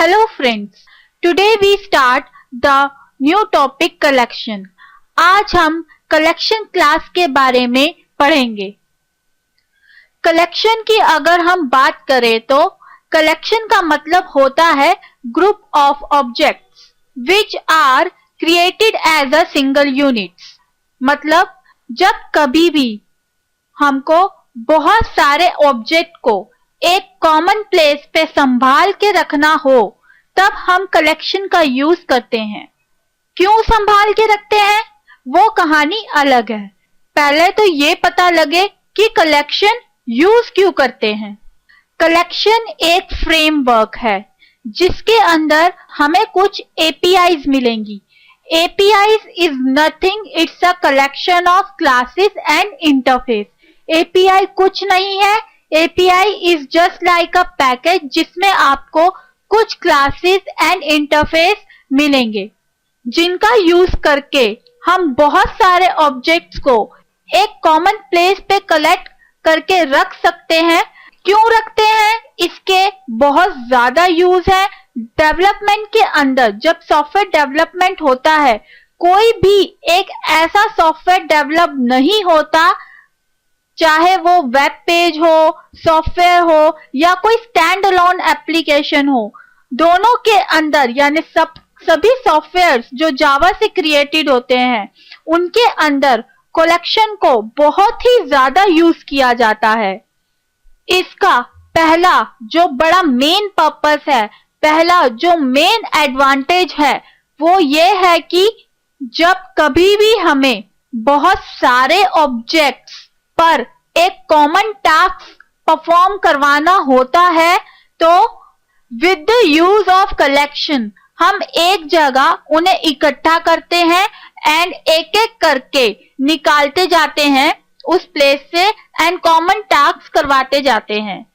Hello friends, today we start the new topic collection. आज हम collection class के बारे में पढ़ेंगे. Collection की अगर हम बात करें तो collection का मतलब होता है group of objects which are created as a single units. मतलब जब कभी भी हमको बहुत सारे ऑब्जेक्ट को एक कॉमन प्लेस पे संभाल के रखना हो तब हम कलेक्शन का यूज करते हैं. क्यों संभाल के रखते हैं वो कहानी अलग है. पहले तो ये पता लगे कि कलेक्शन यूज क्यों करते हैं. कलेक्शन एक फ्रेमवर्क है जिसके अंदर हमें कुछ APIs मिलेंगी. APIs is nothing, it's a collection of classes and interface. API कुछ नहीं है. API is just like a package जिसमें आपको कुछ क्लासेस एंड इंटरफेस मिलेंगे जिनका यूज करके हम बहुत सारे ऑब्जेक्ट्स को एक कॉमन प्लेस पे कलेक्ट करके रख सकते हैं. क्यों रखते हैं? इसके बहुत ज्यादा यूज है. डेवलपमेंट के अंदर जब सॉफ्टवेयर डेवलपमेंट होता है कोई भी एक ऐसा सॉफ्टवेयर डेवलप नहीं होता, चाहे वो वेब पेज हो, सॉफ्टवेयर हो या कोई स्टैंड अलोन एप्लीकेशन हो. दोनों के अंदर यानी सभी सॉफ्टवेयर्स जो जावा से क्रिएटेड होते हैं उनके अंदर कलेक्शन को बहुत ही ज्यादा यूज किया जाता है. इसका पहला जो बड़ा मेन पर्पस है, पहला जो मेन एडवांटेज है वो ये है कि जब कभी भी हमें बहुत सारे ऑब्जेक्ट्स पर एक कॉमन टास्क परफॉर्म करवाना होता है तो with the use of collection हम एक जगह उन्हें इकट्ठा करते हैं एंड एक एक करके निकालते जाते हैं उस प्लेस से एंड कॉमन टास्क करवाते जाते हैं.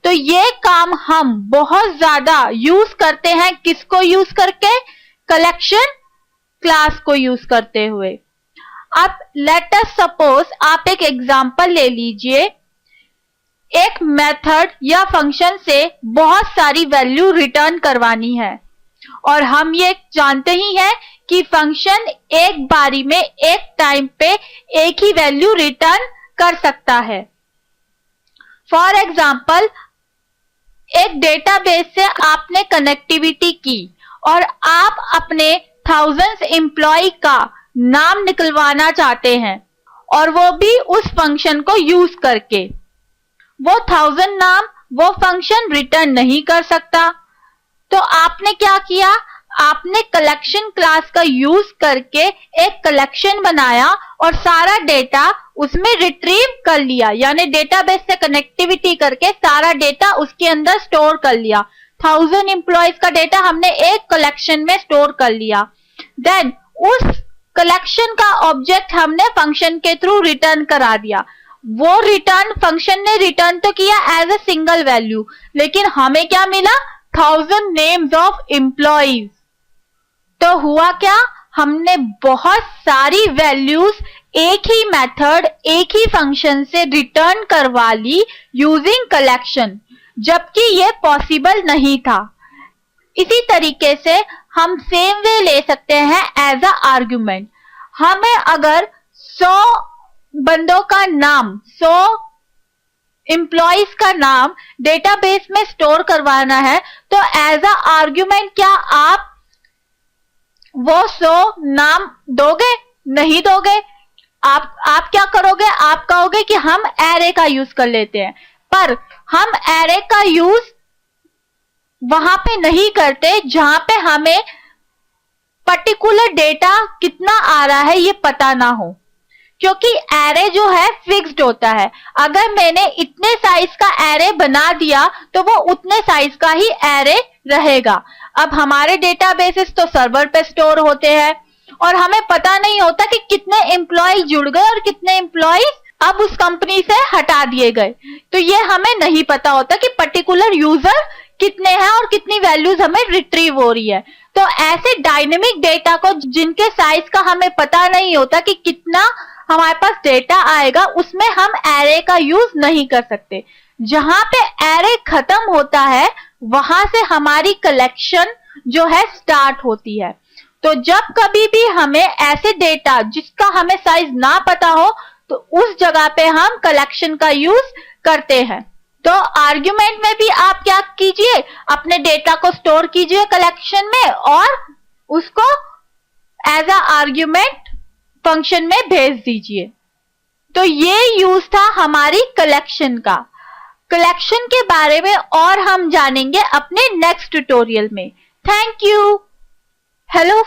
तो ये काम हम बहुत ज्यादा यूज करते हैं. किसको यूज करके? कलेक्शन क्लास को यूज करते हुए. अब लेट अस सपोज आप एक एग्जांपल ले लीजिए. एक मेथड या फंक्शन से बहुत सारी वैल्यू रिटर्न करवानी है और हम ये जानते ही हैं कि फंक्शन एक बारी में एक टाइम पे एक ही वैल्यू रिटर्न कर सकता है. फॉर एग्जांपल एक डेटाबेस से आपने कनेक्टिविटी की और आप अपने थाउजेंड्स एम्प्लॉय का नाम निकलवाना चाहते हैं और वो भी उस फंक्शन को यूज करके. वो 1000 नाम वो फंक्शन रिटर्न नहीं कर सकता. तो आपने क्या किया? आपने कलेक्शन क्लास का यूज करके एक कलेक्शन बनाया और सारा डेटा उसमें रिट्रीव कर लिया, यानी डेटाबेस से कनेक्टिविटी करके सारा डेटा उसके अंदर स्टोर कर लिया. 1000 एम्प्लॉयज का डेटा हमने एक कलेक्शन में स्टोर कर लिया. देन उस कलेक्शन का ऑब्जेक्ट हमने फंक्शन के थ्रू रिटर्न करा दिया. वो रिटर्न फंक्शन ने रिटर्न तो किया एज ए सिंगल वैल्यू, लेकिन हमें क्या मिला? 1000 नेम्स ऑफ एम्प्लॉइज. तो हुआ क्या? हमने बहुत सारी वैल्यूज एक ही मेथड एक ही फंक्शन से रिटर्न करवा ली यूजिंग कलेक्शन, जबकि ये पॉसिबल नहीं था. इसी तरीके से हम सेम वे ले सकते हैं एज अ आर्गुमेंट. हमें अगर 100 बंदों का नाम 100 एम्प्लॉइज का नाम डेटाबेस में स्टोर करवाना है तो एज अ आर्गुमेंट क्या आप वो 100 नाम दोगे? नहीं दोगे. आप क्या करोगे? आप कहोगे कि हम एरे का यूज कर लेते हैं. पर हम एरे का यूज वहां पे नहीं करते जहां पे हमें पर्टिकुलर डेटा कितना आ रहा है ये पता ना हो, क्योंकि एरे जो है फिक्स्ड होता है. अगर मैंने इतने साइज का एरे बना दिया तो वो उतने साइज का ही एरे रहेगा. अब हमारे डेटाबेसेस तो सर्वर पे स्टोर होते हैं और हमें पता नहीं होता कि कितने एम्प्लॉय जुड़ गए और कितने एम्प्लॉय अब उस कंपनी से हटा दिए गए. तो ये हमें नहीं पता होता कि पर्टिकुलर यूजर कितने हैं और कितनी वैल्यूज हमें रिट्रीव हो रही है. तो ऐसे डायनेमिक डेटा को जिनके साइज का हमें पता नहीं होता कि कितना हमारे पास डेटा आएगा, उसमें हम एरे का यूज नहीं कर सकते. जहां पे एरे खत्म होता है वहां से हमारी कलेक्शन जो है स्टार्ट होती है। तो जब कभी भी हमें ऐसे डेटा जिसका हमें साइज ना पता हो तो उस जगह पे हम कलेक्शन का यूज करते हैं। तो आर्ग्यूमेंट में भी आप क्या कीजिए, अपने डेटा को स्टोर कीजिए कलेक्शन में और उसको एज अ आर्ग्यूमेंट फंक्शन में भेज दीजिए। तो ये यूज था हमारी कलेक्शन का। कलेक्शन के बारे में और हम जानेंगे अपने नेक्स्ट ट्यूटोरियल में। Thank you. हेलो